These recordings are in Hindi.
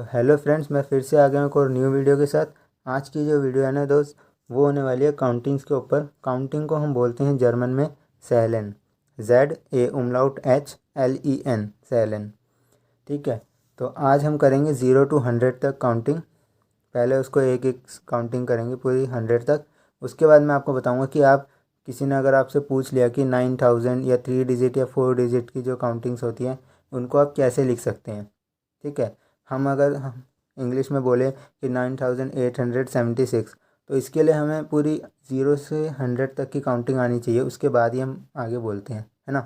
तो हेलो फ्रेंड्स, मैं फिर से आ गया हूँ एक और न्यू वीडियो के साथ। आज की जो वीडियो है ना दोस्त, वो होने वाली है काउंटिंग्स के ऊपर। काउंटिंग को हम बोलते हैं जर्मन में सैलेन, ZAUMLAUT HLEN, सैलेन। ठीक है, तो आज हम करेंगे 0 to 100 तक काउंटिंग। पहले उसको एक एक काउंटिंग करेंगे पूरी 100 तक। उसके बाद मैं आपको बताऊंगा कि आप किसी ने अगर आपसे पूछ लिया कि 9000 या 3 डिजिट या 4 डिजिट की जो काउंटिंग्स होती हैं उनको आप कैसे लिख सकते हैं। ठीक है, हम इंग्लिश में बोले कि 9876, तो इसके लिए हमें पूरी 0 से 100 तक की काउंटिंग आनी चाहिए, उसके बाद ही हम आगे बोलते हैं, है ना।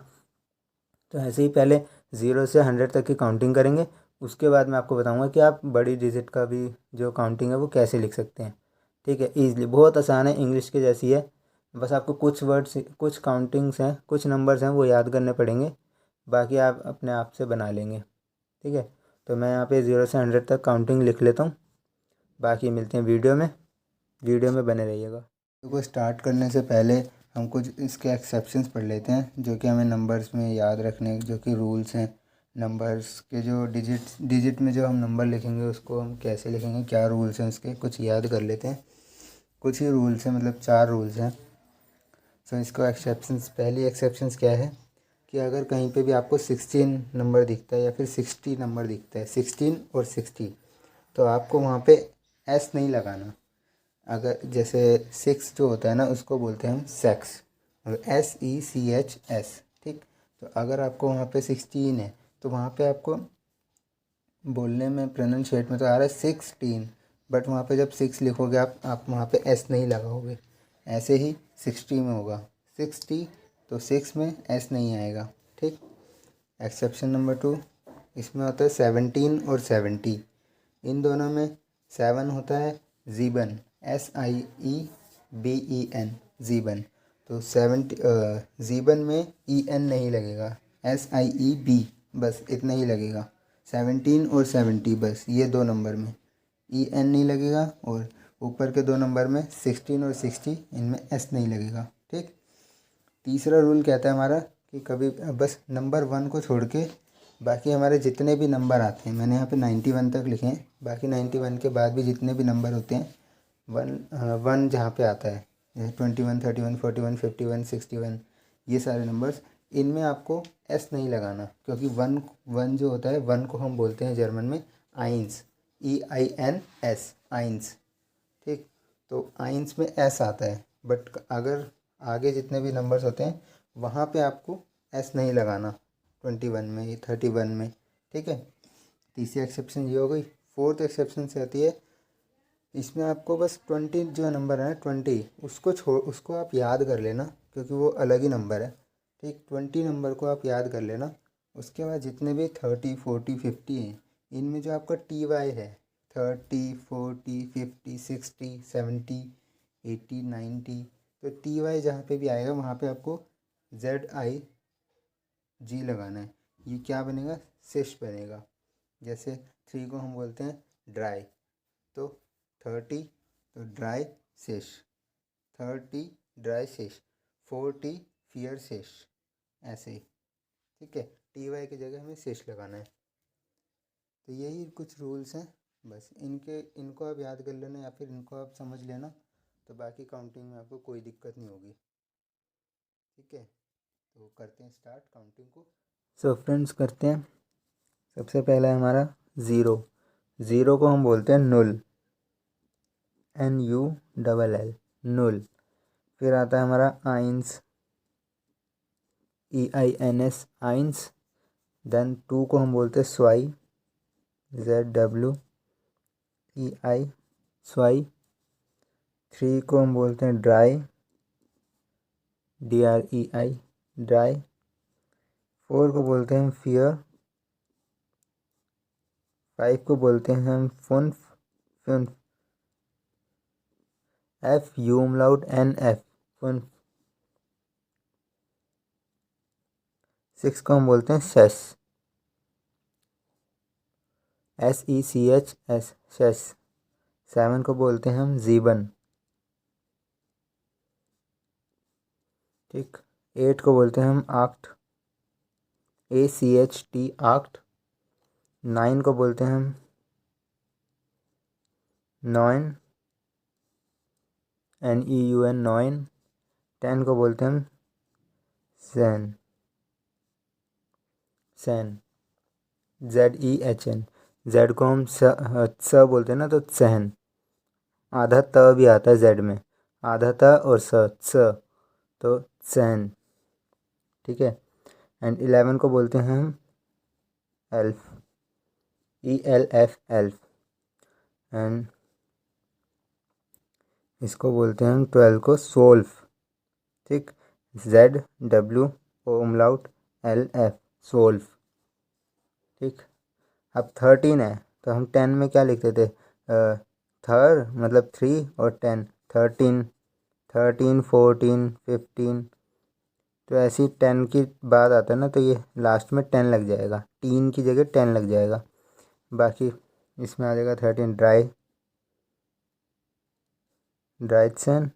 तो ऐसे ही पहले 0 से 100 तक की काउंटिंग करेंगे। उसके बाद मैं आपको बताऊंगा कि आप बड़ी डिजिट का भी जो काउंटिंग है वो कैसे लिख सकते हैं। ठीक है, ईज़िली, बहुत आसान है, इंग्लिश के जैसी है। बस आपको कुछ वर्ड्स, कुछ काउंटिंग्स हैं, कुछ नंबर्स हैं वो याद करने पड़ेंगे, बाकी आप अपने आप से बना लेंगे। ठीक है, तो मैं यहाँ पे 0 से 100 तक काउंटिंग लिख लेता हूँ। बाकी मिलते हैं वीडियो में बने रहिएगा। वीडियो को स्टार्ट करने से पहले हम कुछ इसके एक्सेप्शंस पढ़ लेते हैं, जो कि हमें नंबर्स में याद रखने, जो कि रूल्स हैं। नंबर्स के जो डिजिट में जो हम नंबर लिखेंगे उसको हम कैसे लिखेंगे, क्या रूल्स हैं उसके, कुछ याद कर लेते हैं। कुछ ही रूल्स हैं, मतलब 4 रूल्स हैं। सो इसको एक्सेप्शंस, पहली एक्सेप्शंस क्या है कि अगर कहीं पे भी आपको 16 नंबर दिखता है या फिर 60 नंबर दिखता है, 16 और 60, तो आपको वहाँ पे एस नहीं लगाना। अगर जैसे 6 जो होता है ना, उसको बोलते हैं हम सेक्स, और SECHS। ठीक, तो अगर आपको वहाँ पे 16 है तो वहाँ पे आपको बोलने में, प्रोनाउंशिएट में तो आ रहा है 16, बट वहाँ पे जब 6 लिखोगे आप वहाँ पे एस नहीं लगाओगे। ऐसे ही 60 में होगा 60, तो 6 में एस नहीं आएगा। ठीक, एक्सेप्शन नंबर 2, इसमें होता है 17 और 70। इन दोनों में 7 होता है जीबन, SIEBEN, जीबन। तो 70 जीबन में EN नहीं लगेगा, SIEB, बस इतना ही लगेगा। 17 और 70, बस ये 2 नंबर में EN नहीं लगेगा, और ऊपर के 2 नंबर में 16 और 60, इनमें S नहीं लगेगा। ठीक, तीसरा रूल कहता है हमारा कि कभी बस नंबर 1 को छोड़ के बाकी हमारे जितने भी नंबर आते हैं, मैंने यहाँ पे 91 तक लिखे हैं, बाकी 91 के बाद भी जितने भी नंबर होते हैं, वन जहाँ पे आता है, जैसे 21, 31, 41, 51, 61, ये सारे नंबर्स, इनमें आपको एस नहीं लगाना, क्योंकि वन जो होता है, वन को हम बोलते हैं जर्मन में आइंस, EINS, आइंस। ठीक, तो आइंस में एस आता है, बट अगर आगे जितने भी नंबर्स होते हैं वहाँ पे आपको एस नहीं लगाना, 21 में, 31 में। ठीक है, तीसरी एक्सेप्शन ये हो गई। फोर्थ एक्सेप्शन से आती है, इसमें आपको बस 20 जो नंबर है, 20, उसको आप याद कर लेना, क्योंकि वो अलग ही नंबर है। ठीक, 20 नंबर को आप याद कर लेना। उसके बाद जितने भी 30, 40, 50 हैं, इनमें जो आपका TY है, 30, 40, 50, 60, 70, 80, 90, तो TY जहाँ पे भी आएगा वहाँ पे आपको ZIG लगाना है। ये क्या बनेगा, सिश बनेगा। जैसे 3 को हम बोलते हैं ड्राई, तो 30, तो ड्राई सिश, 30 ड्राई सिश, 40 फियर सिश, ऐसे ही। ठीक है, TY की जगह हमें सिश लगाना है। तो यही कुछ रूल्स हैं, बस इनको आप याद कर लेना या फिर इनको आप समझ लेना, तो बाकी काउंटिंग में आपको कोई दिक्कत नहीं होगी। ठीक है, तो करते हैं स्टार्ट काउंटिंग को। सो फ्रेंड्स, करते हैं। सबसे पहला है हमारा ज़ीरो। ज़ीरो को हम बोलते हैं नुल, NULL, नुल। फिर आता है हमारा आइंस, EINS, आइंस। देन 2 को हम बोलते हैं स्वाई, ZWEI, स्वाई। 3 को हम बोलते हैं ड्राई, DREI, ड्राई। 4 को बोलते हैं फियर। 5 को बोलते हैं हम फुन्फ, फुन्फ, FUMLAUT NF, फुन्फ। 6 को हम बोलते हैं सेस, SECHS, शेस। 7 को बोलते हैं हम जीबन। ठीक, 8 को बोलते हैं हम आक्ट, ACHT, आक्ट। 9 को बोलते हैं हम नॉइन, NEUN, नॉइन। 10 को बोलते हैं हम सैन, सैन, ZEHN। जेड को हम स बोलते हैं ना, तो सहन। आधा त भी आता है जेड में, आधा त और स, तो सहन। ठीक है। एंड 11 को बोलते हैं हम एल्फ, ELF, एल्फ। एंड इसको बोलते हैं हम 12 को सोल्फ। ठीक, ZWO_LF, सोल्फ। ठीक। अब 13 है, तो हम 10 में क्या लिखते थे, थर्ड मतलब 3 और 10, 13, 13, 14, 15। तो ऐसे ही 10 की बात आता है ना, तो ये लास्ट में 10 लग जाएगा, टीन की जगह 10 लग जाएगा। बाकी इसमें आ जाएगा 13 ड्राई, ड्राइटसन।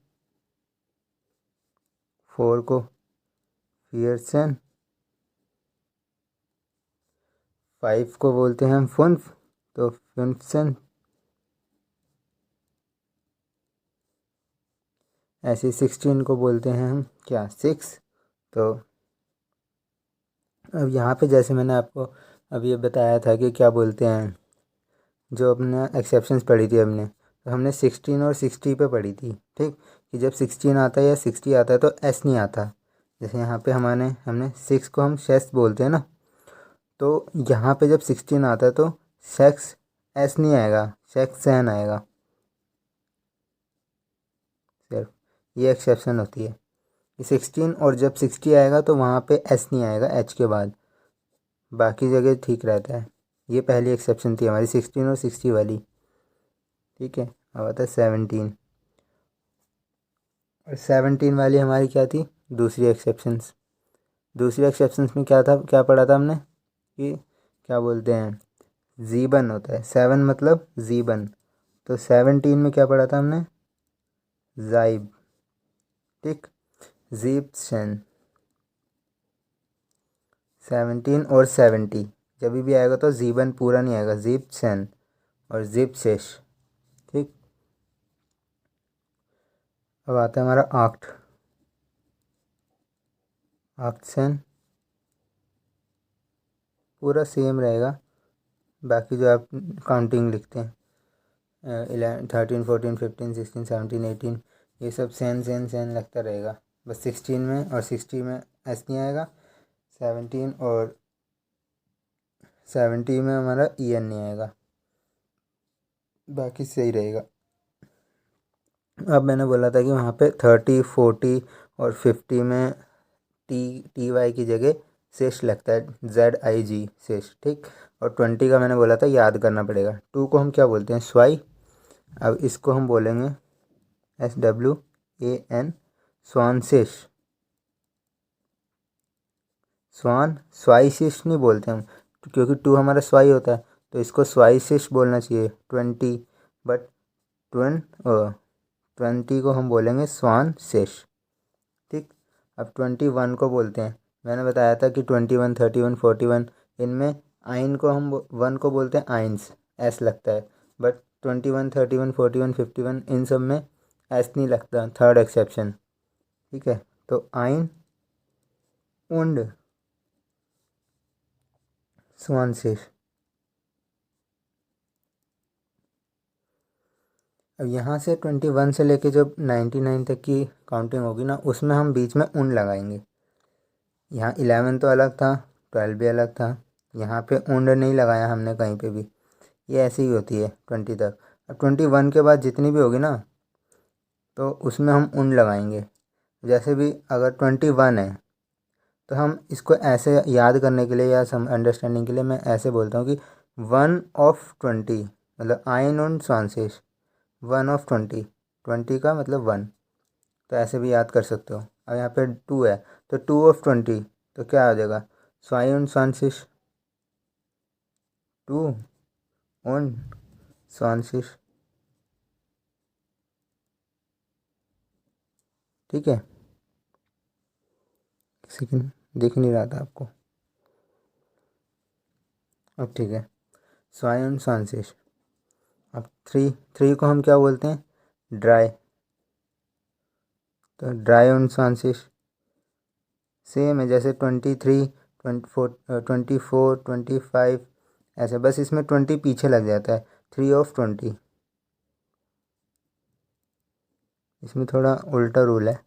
4 को फियरसन। 5 को बोलते हैं हम फुन्फ, तो फुन्फसन। ऐसे 16 को बोलते हैं हम क्या, 6। तो अब यहाँ पे जैसे मैंने आपको अभी ये बताया था कि क्या बोलते हैं, जो अपने एक्सेप्शंस पढ़ी थी हमने, तो हमने 16 और 60 पे पढ़ी थी। ठीक, कि जब 16 आता है या 60 आता है तो एस नहीं आता। जैसे यहाँ पे हमने 6 को हम शेस बोलते हैं ना, तो यहाँ पे जब 16 आता है तो सेक्स एस नहीं आएगा, सेक्स सैन आएगा सिर्फ। ये एक्सेप्शन होती है कि 16 और जब 60 आएगा तो वहाँ पे एस नहीं आएगा एच के बाद, बाकी जगह ठीक रहता है। ये पहली एक्सेप्शन थी हमारी 16 और 60 वाली। ठीक है। अब आता है 17। और 17 वाली हमारी क्या थी, दूसरी एक्सेप्शंस। दूसरी एक्सेप्शंस में क्या था, क्या पढ़ा था हमने कि क्या बोलते हैं, जीबन होता है, 7 मतलब जीबन। तो 17 में क्या पढ़ा था हमने, जाइब। ठीक, जीप्शन। 17 और 70 जब भी आएगा तो जीबन पूरा नहीं आएगा, जीप्शन और जिप्सेश। ठीक। अब आता है हमारा आक्ट, आक्टसन। पूरा सेम रहेगा, बाकी जो आप काउंटिंग लिखते हैं 11, 13, 14, 15, 16, 17, 18, ये सब सेन सेन सेन लगता रहेगा। बस 16 में और 60 में एस नहीं आएगा, 17 और 70 में हमारा EN नहीं आएगा, बाकी सही रहेगा। अब मैंने बोला था कि वहाँ पे 30, 40 और 50 में TY की जगह शेष लगता है, ZIG शेष। ठीक। और 20 का मैंने बोला था याद करना पड़ेगा। 2 को हम क्या बोलते हैं, स्वाई। अब इसको हम बोलेंगे SWAN, स्वान शेष। स्वान, स्वाई शिश नहीं बोलते हम, क्योंकि 2 हमारा स्वाई होता है, तो इसको स्वाई शिश बोलना चाहिए 20। बट 20 को हम बोलेंगे स्वान शेष। ठीक। अब 21 को बोलते हैं, मैंने बताया था कि 21, 31, 41, इनमें आइन को हम 1 को बोलते हैं आइन्स, एस लगता है। बट 21, 31, 41, 51 इन सब में एस नहीं लगता, थर्ड एक्सेप्शन। ठीक है। तो आइन उंड स्वानशिश। अब यहाँ से 21 से लेके जब 99 तक की काउंटिंग होगी ना, उसमें हम बीच में उन लगाएंगे। यहाँ 11 तो अलग था, 12 भी अलग था, यहाँ पे उंड नहीं लगाया हमने कहीं पे भी। ये ऐसी ही होती है 20 तक। अब 21 के बाद जितनी भी होगी ना, तो उसमें हम उन लगाएंगे। जैसे भी अगर 21 है, तो हम इसको ऐसे याद करने के लिए या सम अंडरस्टैंडिंग के लिए मैं ऐसे बोलता हूँ कि 1 of 20, मतलब आइन उन स्वांशेष, 1 of 20, 20 का मतलब 1। तो ऐसे भी याद कर सकते हो। अब यहाँ पे 2 है, तो 2 of 20, तो क्या आ जाएगा, स्वाई उन स्वांशेष, 2 उन स्वांशेष। ठीक है। सेकंड दिख नहीं रहा था आपको, अब ठीक है। स्वायन सांसेश, अब थ्री थ्री को हम क्या बोलते हैं, ड्राई। तो ड्राई उनचालीस सेम है जैसे 23, 24, 25 ऐसे, बस इसमें 20 पीछे लग जाता है, 3 of 20। इसमें थोड़ा उल्टा रूल है।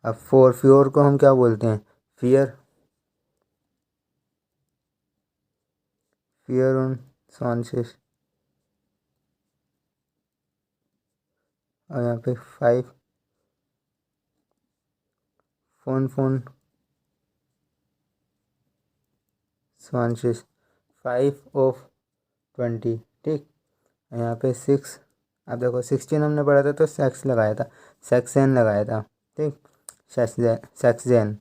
अब फ्योर को हम क्या बोलते हैं, फियर। फियर उनचालीस। और यहाँ पे 5 फोन 5 of 20। ठीक। यहाँ पे 6, अब देखो 16 हमने पढ़ा था तो सेक्स लगाया था, सेक्सन लगाया था। ठीक। सेक्सजेन।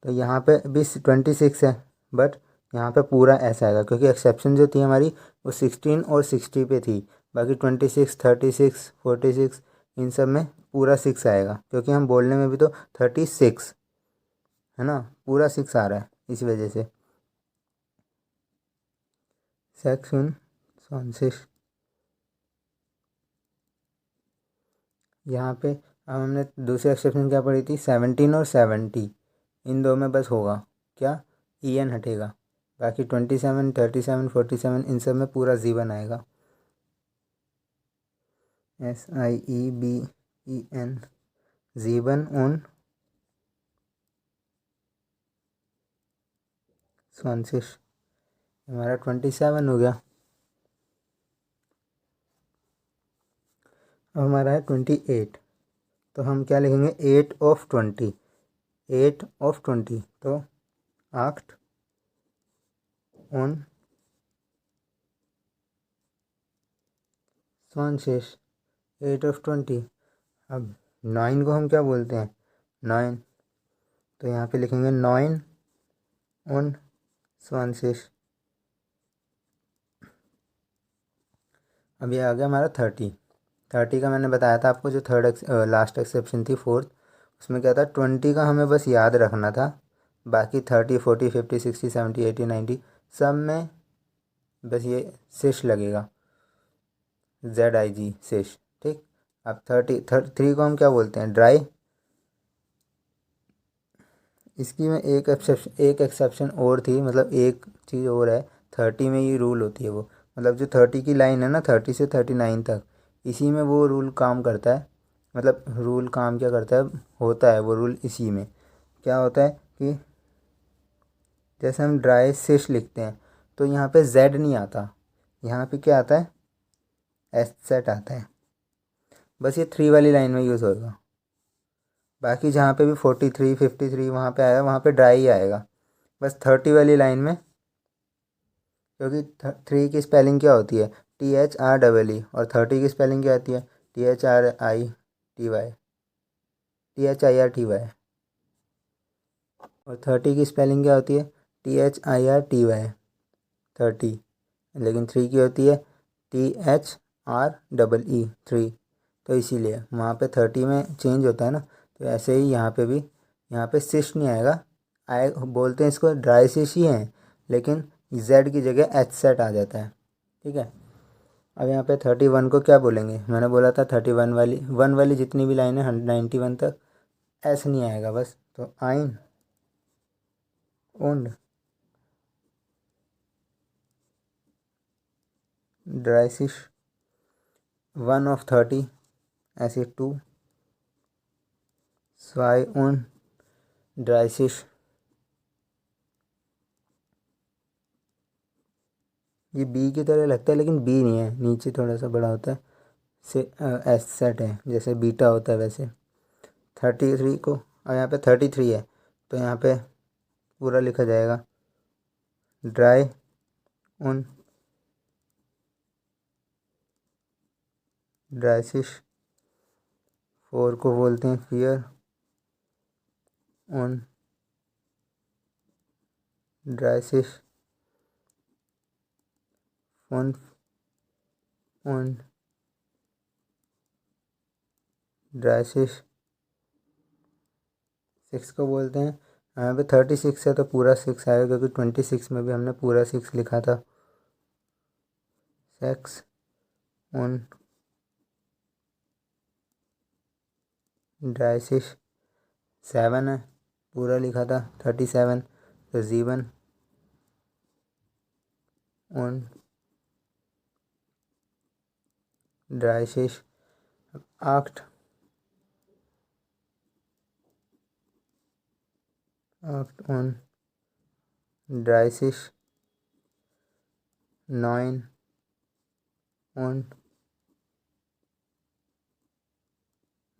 तो यहाँ पे भी 26 है, बट यहाँ पे पूरा ऐसा आएगा क्योंकि एक्सेप्शन जो थी हमारी वो 16 और 60 पे थी। बाकी 26, 36, 46 इन सब में पूरा 6 आएगा, क्योंकि हम बोलने में भी तो 36 है ना, पूरा 6 आ रहा है इस वजह से। सेक्शन 36। यहाँ पे अब हमने दूसरी एक्सेप्शन क्या पढ़ी थी, 17 और 70, इन दो में बस होगा क्या, ई एन हटेगा। बाकी 27, 37, 47 इन सब में पूरा जीवन आएगा, SIEBEN, जीवन उन 20। हमारा 27 हो गया। अब हमारा है 28। तो हम क्या लिखेंगे, 8 of 20, 8 of 20। तो 8 on 20, 8 of 20। अब 9 को हम क्या बोलते हैं, 9। तो यहाँ पे लिखेंगे 9 on 20। अब ये आ गया हमारा 30। 30 का मैंने बताया था आपको, जो लास्ट एक्सेप्शन थी, फोर्थ, उसमें क्या था, 20 का हमें बस याद रखना था। बाकी 30, 40, 50, 60, 70, 80, 90 सब में बस ये सिश लगेगा, ZIG सिश। ठीक। अब 33 को हम क्या बोलते हैं, ड्राई। इसकी में एक एक्सेप्शन और थी, मतलब एक चीज़ और है। 30 में ये रूल होती है वो, मतलब जो 30 की लाइन है ना, 30 से 39 तक, इसी में वो रूल काम करता है। मतलब रूल काम क्या करता है, होता है वो रूल इसी में। क्या होता है कि जैसे हम ड्राई सिश लिखते हैं तो यहाँ पे जेड नहीं आता, यहाँ पे क्या आता है, एस सेट आता है। बस ये 3 वाली लाइन में यूज़ होगा। बाकी जहाँ पे भी 43, 53 वहाँ पे आया, वहाँ पे ड्राई ही आएगा। बस 30 वाली लाइन में, क्योंकि 3 की स्पेलिंग क्या होती है, THREE, और 30 की स्पेलिंग क्या आती है, THRITY, THIRTY। और 30 की स्पेलिंग क्या होती है, THIRTY, 30। लेकिन 3 की होती है THREE, 3। तो इसीलिए वहाँ पे 30 में चेंज होता है ना। तो ऐसे ही यहाँ पे भी, यहाँ पे सिश नहीं आएगा, बोलते हैं इसको ड्राई सिश ही है, लेकिन जेड की जगह एच सेट आ जाता है। ठीक है। अब यहाँ पे 31 को क्या बोलेंगे, मैंने बोला था 31 वाली, 1 वाली जितनी भी लाइन है 91 तक एस नहीं आएगा बस। तो आइन und ड्राइसिश 1 of 30, ऐसे 2 स्वाई उन ड्राइसिश। ये बी की तरह लगता है लेकिन बी नहीं है, नीचे थोड़ा सा बड़ा होता है, से एस सेट है, जैसे बीटा होता है वैसे। 33 को, और यहाँ पे 33 है तो यहाँ पे पूरा लिखा जाएगा, ड्राई उन ड्राइसिश। 4 को बोलते हैं फियर उन ड्राइसिश, उन उन ड्राइसिश। 6 को बोलते हैं, यहाँ पे 36 है तो पूरा 6 आएगा, क्योंकि 26 में भी हमने पूरा 6 लिखा था, सेक्स उन ड्राइसिश 7 है, पूरा लिखा था 37, तो 7 उन ड्राइसिश 8 उन ड्राइसिश 9 उन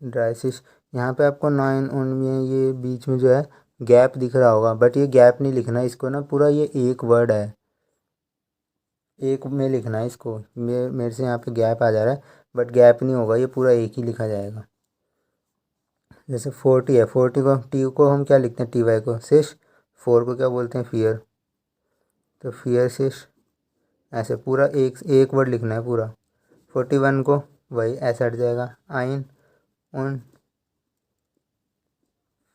ड्राइसिश। यहाँ पे आपको 9 उन में ये बीच में जो है गैप दिख रहा होगा, बट ये गैप नहीं लिखना है इसको ना, पूरा ये एक वर्ड है, एक में लिखना है इसको। मेरे से यहाँ पे गैप आ जा रहा है, बट गैप नहीं होगा, ये पूरा एक ही लिखा जाएगा। जैसे 40 है, 40 को टी को हम क्या लिखते हैं, टी वाई को सिश, 4 को क्या बोलते हैं, फियर, तो फियर सिश, ऐसे पूरा एक एक वर्ड लिखना है पूरा। 41 को वही ऐसे हट जाएगा, आइन उन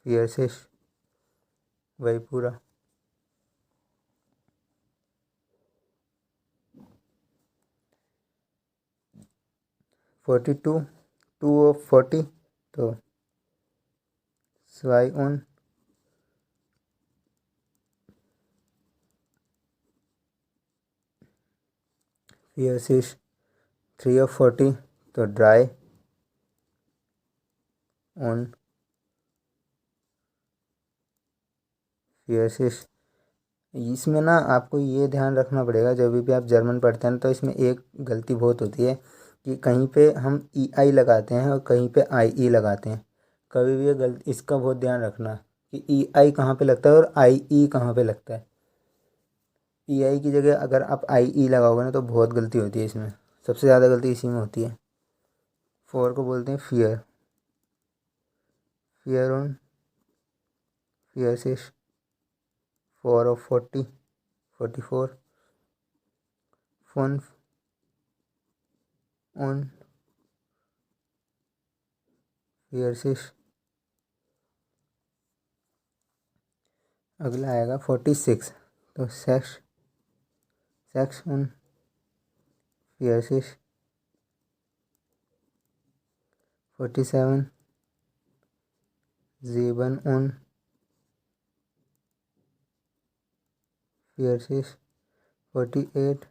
फियर सिश, वही पूरा। 42 2 ऑफ 40, तो स्वाई उन फियर सिश 3 ऑफ 40, तो ड्राई उन फियर सिश। इसमें ना आपको ये ध्यान रखना पड़ेगा, जब भी आप जर्मन पढ़ते हैं तो इसमें एक गलती बहुत होती है कि कहीं पे हम ई आई लगाते हैं और कहीं पे आई ई लगाते हैं। कभी भी ये गलती, इसका बहुत ध्यान रखना कि ई आई कहाँ पे लगता है और आई ई कहाँ पे लगता है। ई आई की जगह अगर आप आई ई लगाओगे ना तो बहुत गलती होती है इसमें, सबसे ज़्यादा गलती इसी में होती है। 4 को बोलते हैं फियर, फियर ऑन फियर सिश 4 ऑफ 40 44, फन ऑन फियर सिश। अगला आएगा 46, तो सेक्स सेक्स ऑन फियर सिश 47, ज़ेबन ऑन फियर सिश 48,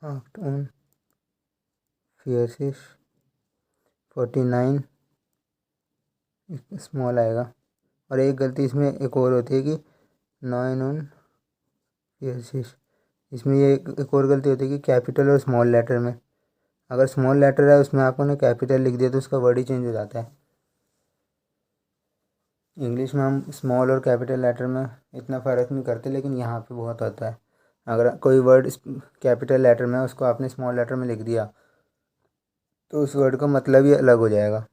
आक्ट ऑन फियर सिश 49, स्मॉल आएगा। और एक गलती इसमें एक और होती है कि 9 ऑन फियर सिश, इसमें ये एक और गलती होती है कि कैपिटल और स्मॉल लेटर में, अगर स्मॉल लेटर है उसमें आपने कैपिटल लिख दिया तो उसका वर्ड ही चेंज हो जाता है। इंग्लिश में हम स्मॉल और कैपिटल लेटर में इतना फ़र्क नहीं करते, लेकिन यहाँ पे बहुत होता है। अगर कोई वर्ड कैपिटल लेटर में है उसको आपने स्मॉल लेटर में लिख दिया तो उस वर्ड का मतलब ही अलग हो जाएगा।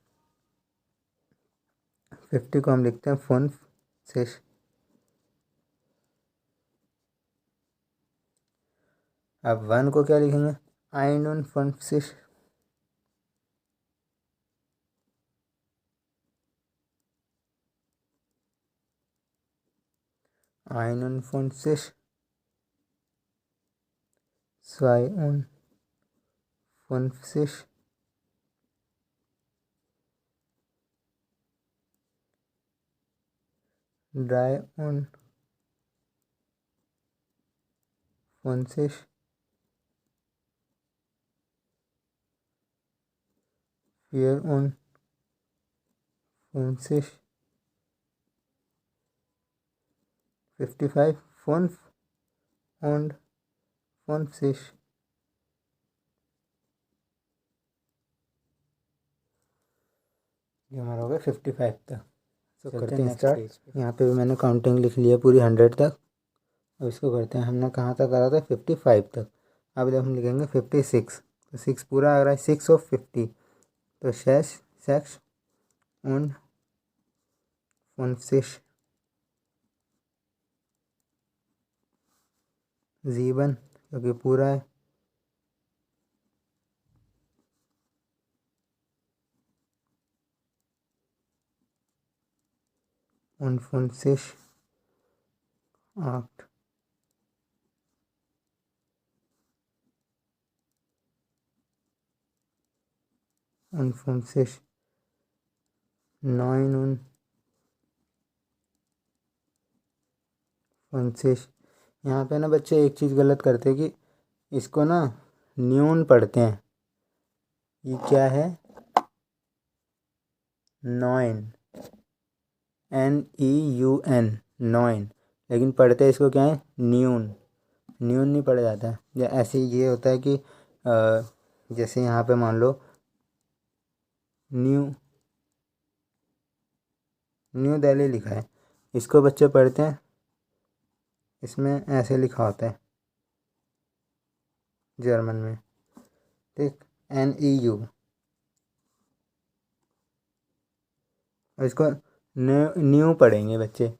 50 को हम लिखते हैं फन सिश। अब 1 को क्या लिखेंगे, आइन उन फन सिश, आइन उन फन सिश स्वाई उन फन सिश, ड्राई उन फन सिश, फियर उन फन सिश। 55 फन und फन सिश। ये हमारा हो गया 55 तक। तो करते हैं स्टार्ट। यहाँ पे भी मैंने काउंटिंग लिख लिया पूरी 100 तक। अब इसको करते हैं, हमने कहाँ तक करा था, 55 तक। अब जब हम लिखेंगे 56, तो 6 पूरा आ रहा है, 6 ऑफ 50, तो शेष सेक्स उन फन सिश जीवन, क्योंकि पूरा है, उन फन सिश 8, उनफुनसिश 9 उनफुनसिश। यहाँ पे ना बच्चे एक चीज़ गलत करते हैं कि इसको ना न्यून पढ़ते हैं। ये क्या है? नॉइन, NEUN, नॉइन। लेकिन पढ़ते इसको क्या है? न्यून। न्यून नहीं पढ़ा जाता है। या ऐसे ये होता है कि जैसे यहाँ पे मान लो न्यू न्यू दिल्ली लिखा है, इसको बच्चे पढ़ते हैं, इसमें ऐसे लिखा होता है जर्मन में, ठीक, NEU। और इसको न्यू पढ़ेंगे बच्चे,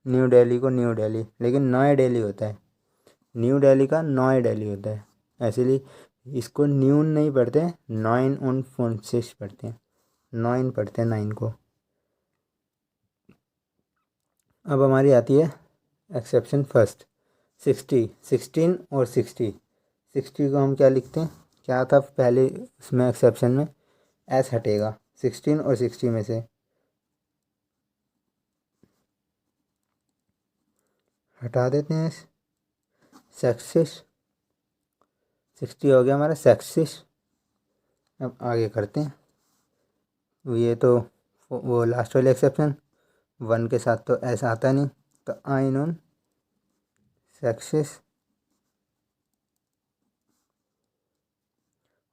न्यू दिल्ली को न्यू दिल्ली, लेकिन नई दिल्ली होता है। न्यू दिल्ली का नई दिल्ली होता है। इसलिए इसको न्यून नहीं पढ़ते, नॉइन उन फोनसिस पढ़ते हैं, नॉइन पढ़ते हैं, नाइन को। अब हमारी आती है एक्सेप्शन फर्स्ट, 16 और 60 को हम क्या लिखते हैं? क्या था पहले उसमें एक्सेप्शन में? एस हटेगा 16 और 60 में से, हटा देते हैं सेक्सिस। 60 हो गया हमारा सेक्सिस। अब आगे करते हैं। ये तो वो लास्ट वाले एक्सेप्शन, 1 के साथ तो ऐसा आता नहीं, तो आइन उन सेक्सिस।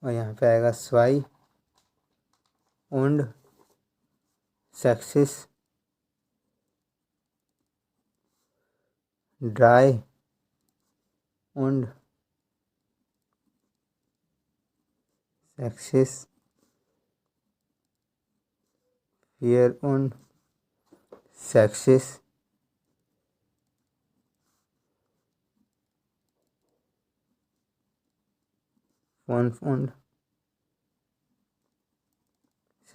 और यहाँ पे आएगा स्वाई उंड सेक्सिस ड्राई उंड सेक्सिस फियर उंड सेक्सिस फंफ उंड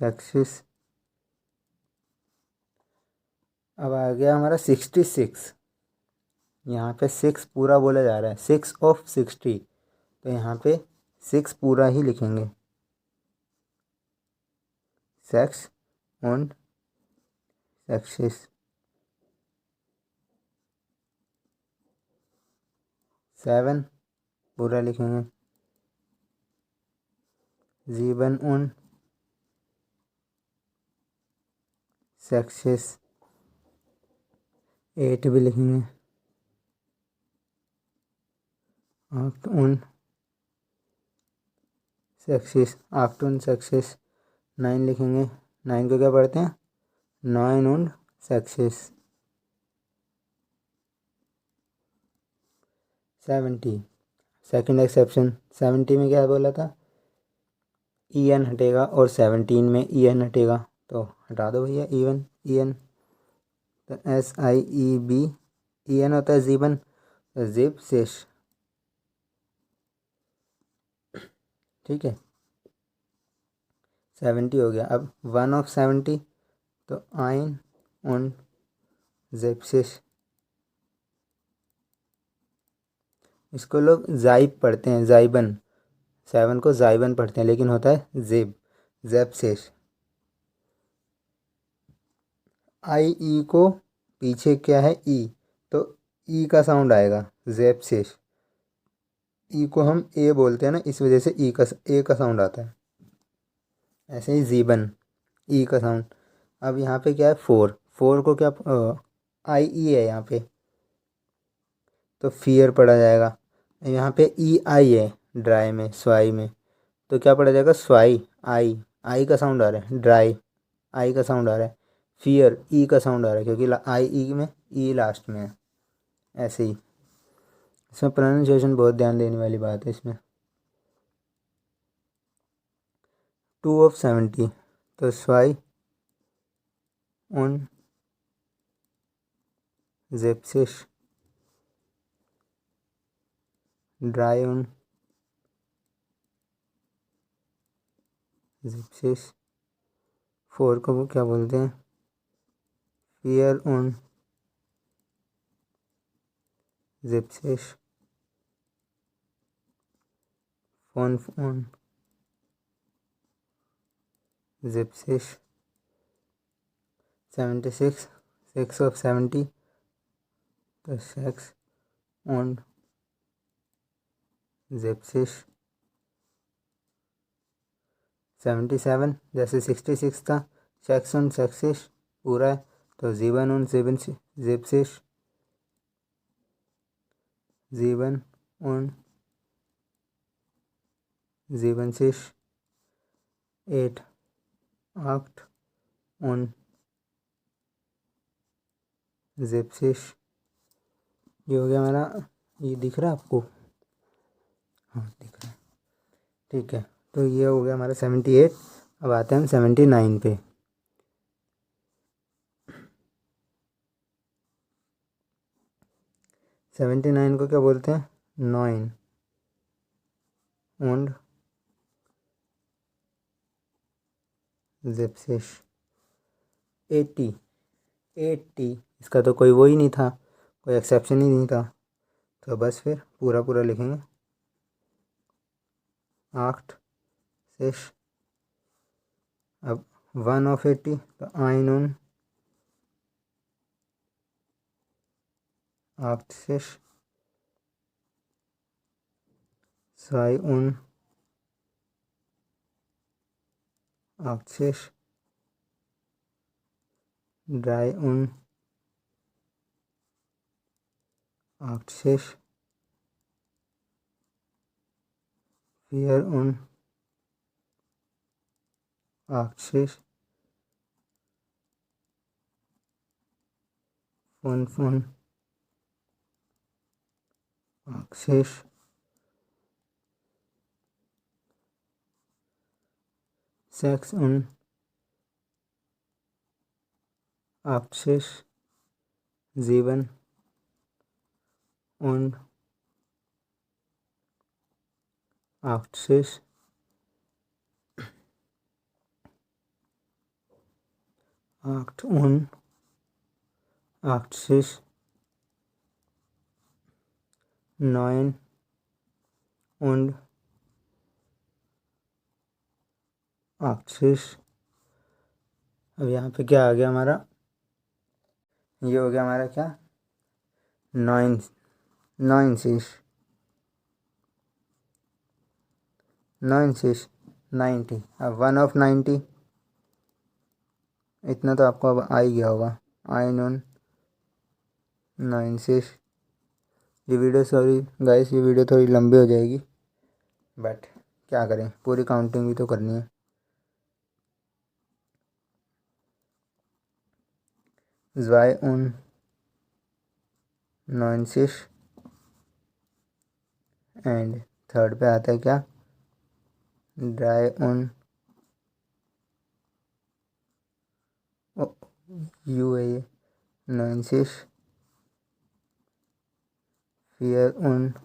सेक्सिस। अब आ गया हमारा 66। यहाँ पे 6 पूरा बोला जा रहा है, 6 ऑफ 60, तो यहाँ पे 6 पूरा ही लिखेंगे, सेक्स उंड सेक्सिस। 7 पूरा लिखेंगे, जीवन उन सेक्सिस। 8 भी लिखेंगे, आक्ट उन सेक्सिस, आक्ट उन सेक्सिस। 9 लिखेंगे, 9 को क्या पढ़ते हैं? नॉइन उन सेक्सिस। 70 सेकेंड एक्सेप्शन, 70 में क्या बोला था? EN हटेगा और 17 में EN हटेगा, तो हटा दो भैया EN। तो SIEB, EN होता है जीवन, तो जिब शेष, ठीक है। 70 हो गया। अब 1 ऑफ 70, तो आइन उन जेप्सिस। इसको लोग जाइब पढ़ते हैं, जाइबन। 7 को जाइबन पढ़ते हैं, लेकिन होता है जेब, जेप्सिस। IE को पीछे क्या है? ई, तो ई का साउंड आएगा, जेप्सिस। ई को हम ए बोलते हैं ना, इस वजह से ए का साउंड आता है। ऐसे ही जीबन, ई का साउंड। अब यहाँ पे क्या है? 4 को क्या IE है यहाँ पे, तो फियर पढ़ा जाएगा। यहाँ पे EI है ड्राई में, स्वाई में, तो क्या पढ़ा जाएगा? स्वाई। आई का साउंड आ रहा है, ड्राई आई का साउंड आ रहा है, फियर ई का साउंड आ रहा है, क्योंकि IE में ई लास्ट में है। ऐसे ही इसमें प्रोनाउंसिएशन बहुत ध्यान देने वाली बात है इसमें। 2 ऑफ 70, तो स्वाई उन जेप्सिस ड्राई उन जेप्सिस। 4 को वो क्या बोलते हैं? फियर उन जेप्सिस फॉन उन जिप्सिश 76 6 of 70 तो शेक्स und जिप्सिश 77 जैसे 66 था शेक्स und सेक्सिश पूरा है तो जीवन und जिप्सिश जीवन und जीवनशिश 8 8 und जिप्सिश। ये हो गया मेरा, ये दिख रहा है आपको? हाँ दिख रहा है, ठीक है। तो ये हो गया हमारा 78। अब आते हैं हम 79 पे। 79 को क्या बोलते हैं? 9 und जिप्सिश 80 इसका तो कोई वो ही नहीं था, कोई एक्सेप्शन ही नहीं था, तो बस फिर पूरा पूरा लिखेंगे 8 6। अब 1 of 80 तो 1 und 8 6 2 und 8 6 3 und 8 6 4 und 8 6 5 und 8 6 6 und 8 6 7 und 8 6 8 und 8 6 9 und 8 6। अब यहाँ पे क्या आ गया हमारा? ये हो गया हमारा क्या? 9 6 9 6 90। अब 1 of 90 इतना तो आपको अब आ ही गया होगा। 1 und 9 6। ये वीडियो, सॉरी गाइस, ये वीडियो थोड़ी लंबी हो जाएगी, बट क्या करें, पूरी काउंटिंग भी तो करनी है। 2 und 9 6 एंड थर्ड पे आता है क्या? 3 und यू है ये 9 6 4 und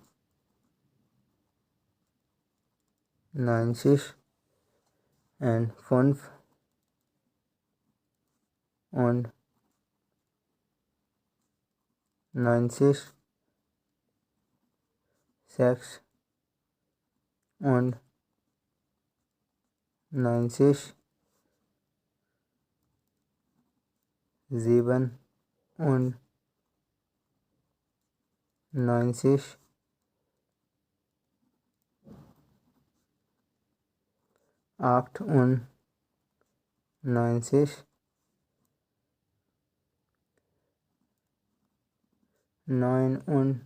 9 6 and 5 und 9 6 6 und 9 6 7 und 9 6 8 und 9 6 9 und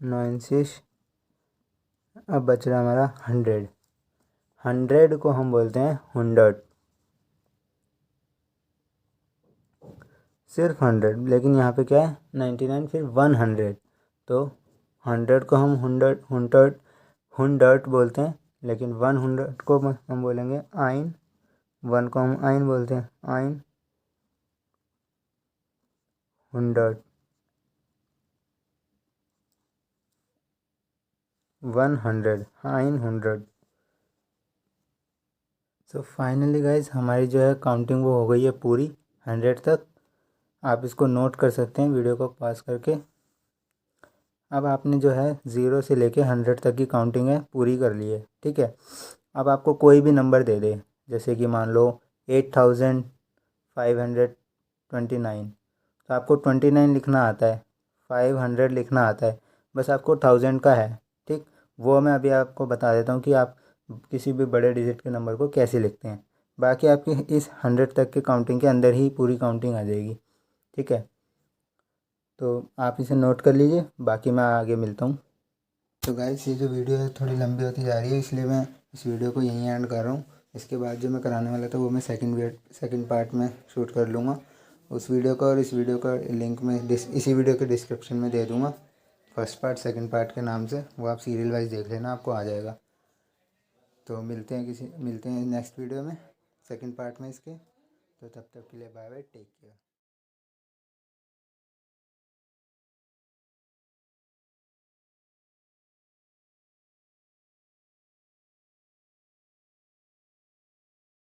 9 6। अब बच रहा हमारा 100। 100 को हम बोलते हैं 100, सिर्फ 100। लेकिन यहाँ पे क्या है? 99 फिर 100, तो 100 को हम 100 बोलते हैं, लेकिन 100 को हम बोलेंगे आइन। 1 को हम आइन बोलते हैं, आइन 100 100 आइन 100। सो फाइनली गाइज हमारी जो है काउंटिंग वो हो गई है पूरी 100 तक। आप इसको नोट कर सकते हैं वीडियो को पॉज करके। अब आपने जो है 0 से लेके 100 तक की काउंटिंग है पूरी कर ली है, ठीक है। अब आपको कोई भी नंबर दे दे, जैसे कि मान लो 8529, तो आपको 29 लिखना आता है, 500 लिखना आता है, बस आपको 1000 का है। ठीक, वो मैं अभी आपको बता देता हूँ कि आप किसी भी बड़े डिजिट के नंबर को कैसे लिखते हैं। बाकी आपकी इस 100 तक के काउंटिंग के अंदर ही पूरी काउंटिंग आ जाएगी। ठीक है, तो आप इसे नोट कर लीजिए, बाकी मैं आगे मिलता हूँ। तो गाइस, ये जो वीडियो है थोड़ी लंबी होती जा रही है, इसलिए मैं इस वीडियो को यहीं एंड कर रहा हूँ। इसके बाद जो मैं कराने वाला था वो मैं सेकंड पार्ट में शूट कर लूँगा। उस वीडियो का और इस वीडियो का लिंक मैं इसी वीडियो के डिस्क्रिप्शन में दे दूँगा, फर्स्ट पार्ट सेकंड पार्ट के नाम से। वो आप सीरियल वाइज देख लेना, आपको आ जाएगा। तो मिलते हैं नेक्स्ट वीडियो में, सेकंड पार्ट में इसके। तो तब तक के लिए बाय बाय, टेक केयर।